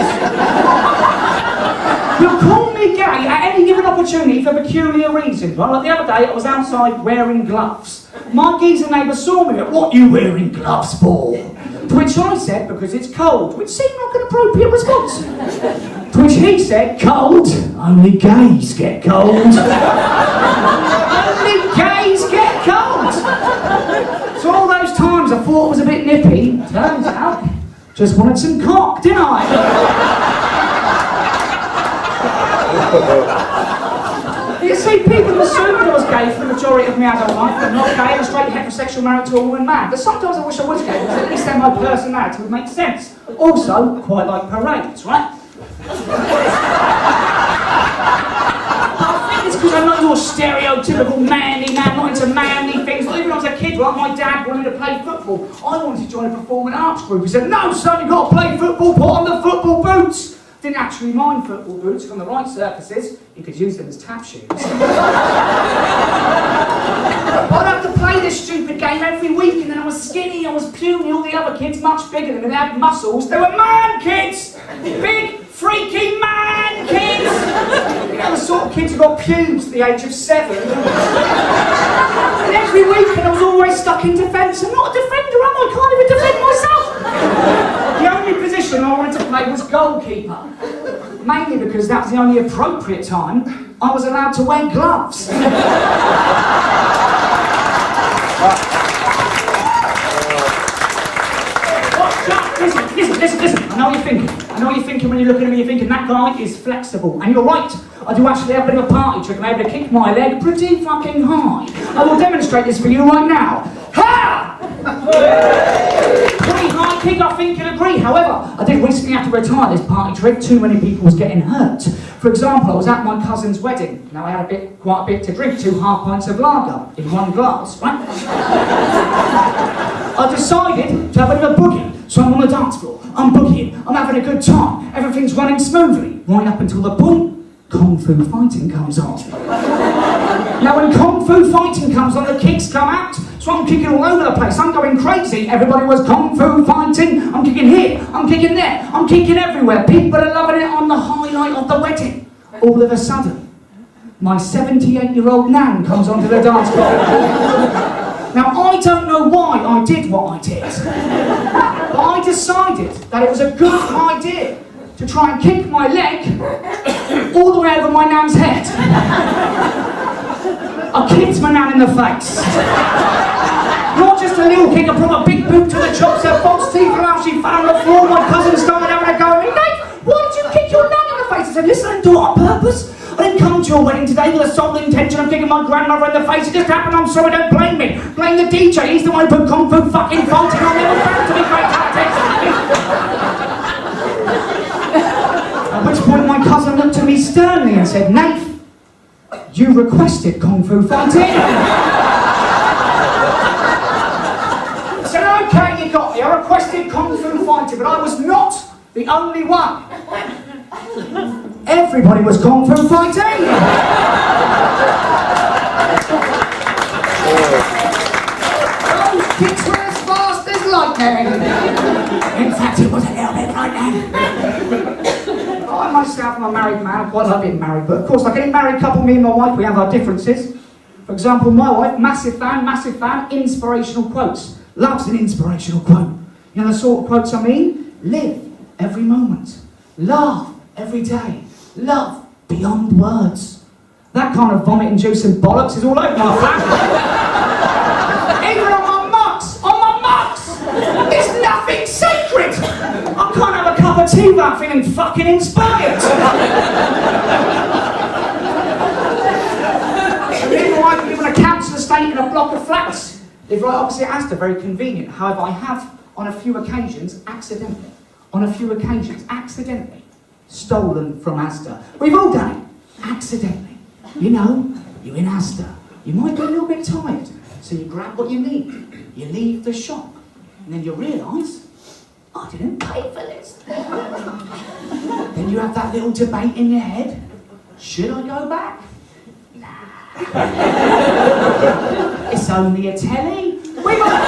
[SPEAKER 7] will call me gay at any given opportunity for peculiar reasons, right? Like the other day, I was outside wearing gloves. My geezer neighbour saw me, what are you wearing gloves for? To which I said, because it's cold, which seemed like an appropriate response. To which he said, cold? Only gays get cold. Only gays get cold. So all those times I thought it was a bit nippy, turns out, just wanted some cock, didn't I? You see, people assume I was gay for the majority of my adult life. I'm not gay, I'm a straight heterosexual married to a woman man. But sometimes I wish I was gay, because at least then my personality would make sense. Also, quite like parades, right? I think it's because I'm not your stereotypical manly man, not into manly things. Like, even when I was a kid, right, my dad wanted to play football. I wanted to join a performing arts group. He said, no son, you've got to play football, put on the football boots. Didn't actually mind football boots from the right surfaces. You could use them as tap shoes. I'd have to play this stupid game every week, and then I was skinny, I was puny, all the other kids much bigger than me, they had muscles. They were man kids! Big, freaky man kids! You know, the sort of kids who got pubes at the age of 7. And every weekend I was always stuck in defence. I'm not a defender, am I? I can't even defend myself! The only position I wanted to play was goalkeeper. Mainly because that was the only appropriate time I was allowed to wear gloves. Listen. I know what you're thinking. I know what you're thinking when you're looking at me. You're thinking, that guy is flexible. And you're right. I do actually have a bit of a party trick. I'm able to kick my leg pretty fucking high. I will demonstrate this for you right now. Ha! Pretty high kick, I think you'll agree. However, I did recently have to retire this party trick. Too many people was getting hurt. For example, I was at my cousin's wedding. Now I had quite a bit to drink, 2 half pints of lager in one glass, right? I decided to have a bit of a boogie. So I'm on the dance floor, I'm boogieing, I'm having a good time, everything's running smoothly, right up until the point Kung Fu fighting comes on. Now when Kung Fu fighting comes on, the kicks come out, so I'm kicking all over the place, I'm going crazy, everybody was Kung Fu fighting, I'm kicking here, I'm kicking there, I'm kicking everywhere, people are loving it. On the highlight of the wedding. All of a sudden, my 78-year-old nan comes onto the dance floor. Now, I don't know why I did what I did, but I decided that it was a good idea to try and kick my leg all the way over my nan's head. I kicked my nan in the face. Not just a little kick, I brought a big boot to the chops, her false teeth fell out, she fell on the floor, my cousin started having a go at me. Mate, why did you kick your nan in the face? I said, listen, I didn't do it on purpose. I didn't come to your wedding today with a sole intention of kicking my grandmother in the face. It just happened, I'm sorry, don't blame me. Blame the DJ, he's the one who put Kung Fu fucking fighting on. They were bound to be great tactics. sternly and said, Nath, you requested Kung Fu fighting. I said, okay, you got me. I requested Kung Fu fighting, but I was not the only one. Everybody was Kung Fu fighting. Those kicks were as fast as lightning. In fact, it was a little bit lightning. I myself am a married man. I quite like being married, but of course, like any married couple, me and my wife, we have our differences. For example, my wife, massive fan, inspirational quotes. Loves an inspirational quote. You know the sort of quotes I mean? Live every moment. Laugh every day. Love beyond words. That kind of vomit inducing bollocks is all over my flat. Even on my mucks, there's nothing sacred. I can't have a cup of tea without feeling fucking inspired. Me and my wife live in a council estate in a block of flats. Live right opposite Asda, very convenient. However, I have, on a few occasions, accidentally, stolen from Asda. We've all done it, accidentally. You know, you're in Asda. You might be a little bit tired, so you grab what you need. You leave the shop, and then you realise, I didn't pay for this. Then you have that little debate in your head. Should I go back? Nah. It's only a telly. We've all...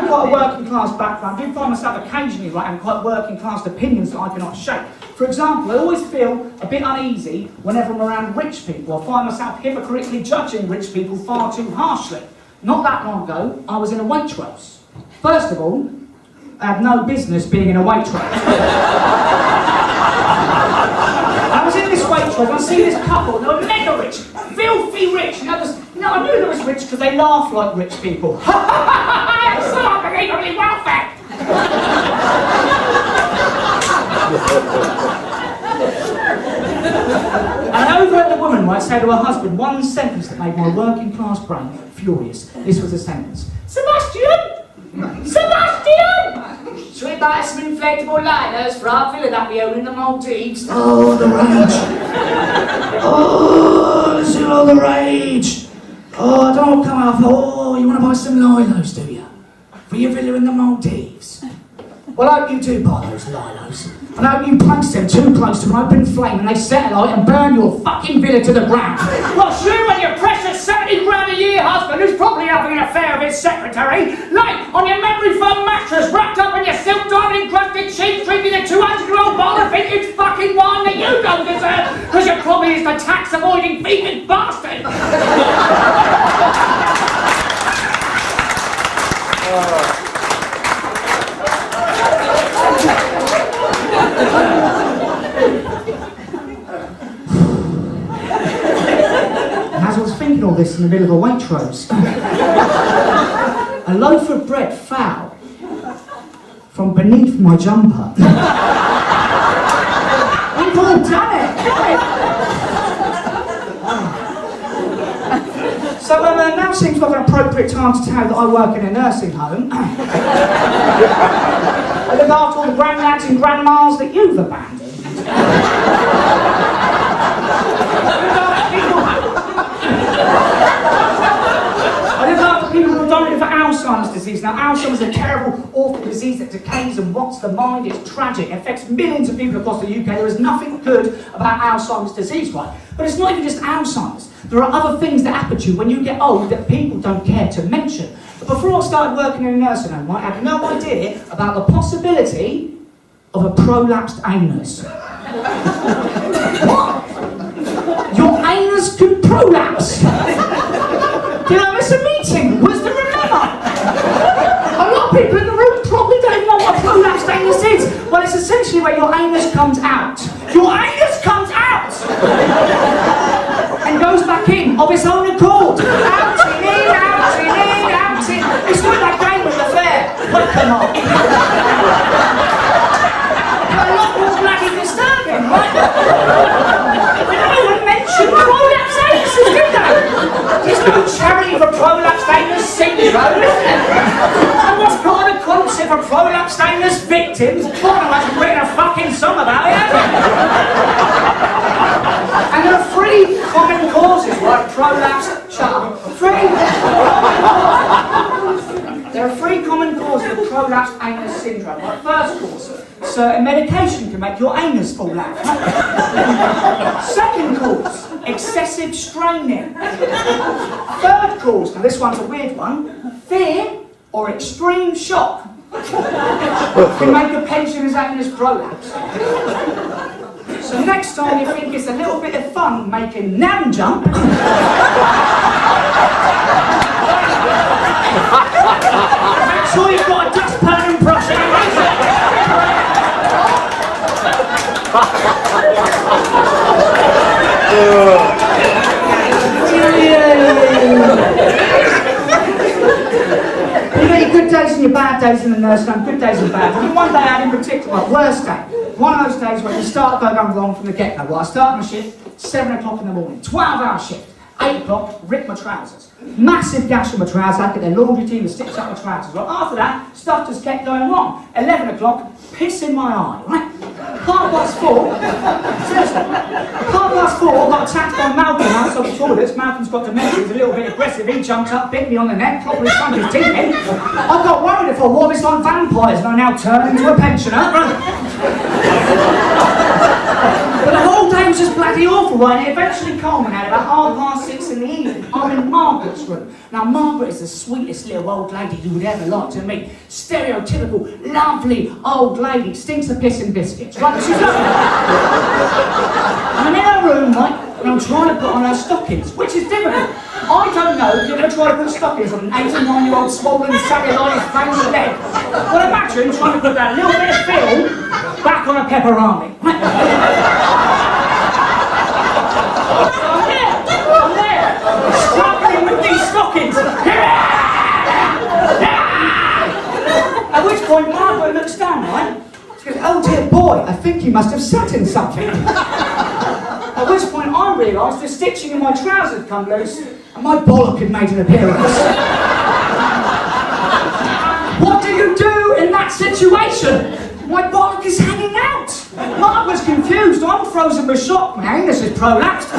[SPEAKER 7] Quite a working class background. I do find myself occasionally having quite working class opinions that I cannot shake. For example, I always feel a bit uneasy whenever I'm around rich people. I find myself hypocritically judging rich people far too harshly. Not that long ago, I was in a Waitrose. First of all, I had no business being in a Waitrose. I was in this Waitrose and I see this couple, they were mega rich, filthy rich, and I knew they was rich because they laugh like rich people. It's so unbelievably well-fed. And over at the woman, I say to her husband one sentence that made my working class brain furious. This was the sentence. Sebastian! Should we buy some inflatable liners for our villa that we own in the Maldives? Oh, the rage! Oh, the rage! Oh, don't come out. Oh, you want to buy some linos, do you? For your villa in the Maldives? Well, I hope you do buy those linos. And I hope you place them too close to an open flame and they set alight and burn your fucking villa to the ground. What's you and your precious 70 grand a year husband who's probably having an affair with his secretary, lay on your memory foam mattress wrapped up in your silk diamond encrusted sheets drinking a 200-year-old bottle of vintage fucking wine that you don't deserve because you're probably is the tax avoiding vegan bastard. As I was thinking all this in the middle of a Waitrose, a loaf of bread fell from beneath my jumper. We've all done it! So now seems like an appropriate time to tell you that I work in a nursing home. I look after all the granddads and grandmas that you've abandoned. I look after people who are dying for Alzheimer's disease. Now, Alzheimer's is a terrible, awful disease that decays and rots the mind. It's tragic. It affects millions of people across the UK. There is nothing good about Alzheimer's disease, right? But it's not even just Alzheimer's. There are other things that happen to you when you get old that people don't care to mention. But before I started working in a nursing home, I had no idea about the possibility of a prolapsed anus. What? Your anus could prolapse? Did I miss a meeting? Was there a memo? A lot of people in the room probably don't know what a prolapsed anus is. Well, it's essentially where your anus comes out. Your anus comes out! And goes back in of its own accord. Out in, out in, out in. It's like that game with the fair. Well, come on. A lot more bloody disturbing, right? No one mentioned prolapse anuses, did they? There's no charity for prolapse anus syndrome, is there? And what's part of the concept for prolapse anus victims? God, I hasn't written a fucking song about it, has it? And there are 3 common causes, right? Prolapse, shut up. There are 3 common causes of prolapse anus syndrome. Right? First cause, certain medication can make your anus fall out. Second cause, excessive straining. Third cause, now this one's a weird one, fear or extreme shock can make a pensioner's anus prolapse. So next time you think it's a little bit of fun making nam jump, make sure you've got a dustpan and brush in You know your good days and your bad days in the nurse home, good days and bad. I mean, one day I had in particular, worst day. One of those days when you start going wrong from the get-go. Well, I start my shift 7 o'clock in the morning, 12-hour shift. 8 o'clock, rip my trousers. Massive gash on my trousers, I had to get their laundry team to stitch up my trousers. Well, after that, stuff just kept going wrong. 11 o'clock, piss in my eye, right? 4:30, seriously, 4:30, I got attacked by Malcolm outside the toilets. Malcolm's got dementia, he's a little bit aggressive. He jumped up, bit me on the neck, probably sunk his teeth in. I got worried if I wore this on vampires and I now turn into a pensioner. But the whole day was just bloody awful, right? And it eventually culminated about 6:30 in the evening. I'm in Margaret's room. Now, Margaret is the sweetest little old lady you would ever like to meet. Stereotypical, lovely old lady. Stinks of piss and biscuits, right? She's lovely. And I'm in her room, right? And I'm trying to put on her stockings, which is difficult. I don't know if you're going to try to put stockings on an 89-year-old swollen, cellulite, framed leg. Well, imagine trying to put that little bit of film back on a pepperoni. I'm there, struggling with these stockings. At which point Margaret looks down, right? She goes, "Oh dear boy, I think you must have sat in something." At which point I realised the stitching in my trousers had come loose and my bollock had made an appearance. What do you do in that situation? My bollock is hanging out. Mark was confused. I'm frozen with shock. My anus is prolapsed.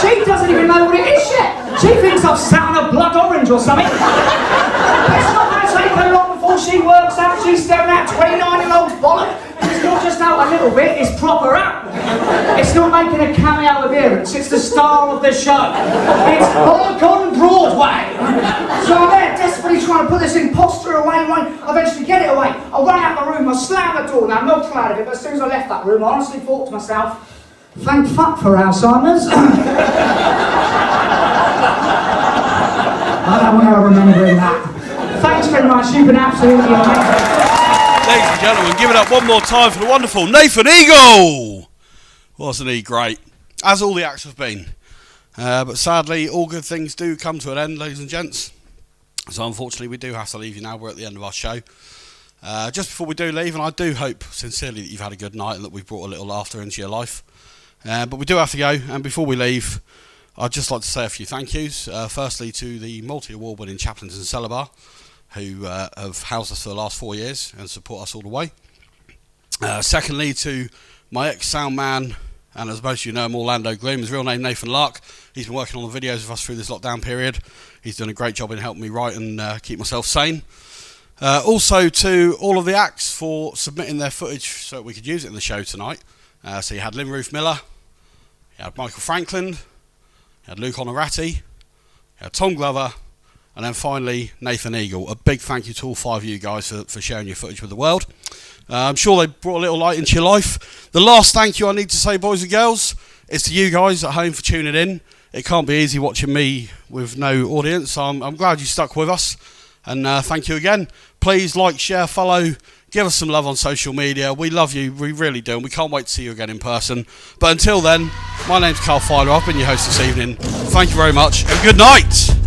[SPEAKER 7] She doesn't even know what it is yet. She thinks I've sat on a blood orange or something. It's not going to take her long before she works out she's staring at 29-year-old's bollock. It's not just out a little bit, it's proper out. It's not making a cameo appearance, it's the star of the show. It's bollock on Broadway. So I'm there desperately trying to put this imposter away, right? I eventually get it away. I run out the room, I slam the door. Now, I'm not proud of it, but as soon as I left that room, I honestly thought to myself, thank fuck for Alzheimer's. I don't want to remember that. Thanks very much, you've been absolutely amazing.
[SPEAKER 2] Ladies and gentlemen, give it up one more time for the wonderful Nathan Eagle! Wasn't he great? As all the acts have been. But sadly, all good things do come to an end, ladies and gents. So unfortunately, we do have to leave you now. We're at the end of our show. Just before we do leave, and I do hope sincerely that you've had a good night and that we've brought a little laughter into your life. But we do have to go, and before we leave, I'd just like to say a few thank yous. Firstly, to the multi-award winning Chaplins The Cellar Bar, who have housed us for the last 4 years and support us all the way. Secondly, to my ex-sound man, and as most of you know him, Orlando Gloom, his real name Nathan Lark. He's been working on the videos with us through this lockdown period. He's done a great job in helping me write and keep myself sane. Also to all of the acts for submitting their footage so that we could use it in the show tonight. So you had Lynn Ruth Miller, you had Michael Franklin, you had Luke Honorati, you had Tom Glover, and then finally Nathan Eagle. A big thank you to all 5 of you guys for sharing your footage with the world. I'm sure they brought a little light into your life. The last thank you I need to say, boys and girls, is to you guys at home for tuning in. It can't be easy watching me with no audience, so I'm glad you stuck with us. And thank you again. Please like, share, follow, give us some love on social media. We love you, we really do, and we can't wait to see you again in person. But until then, my name's Carl Filer. I've been your host this evening. Thank you very much, and good night.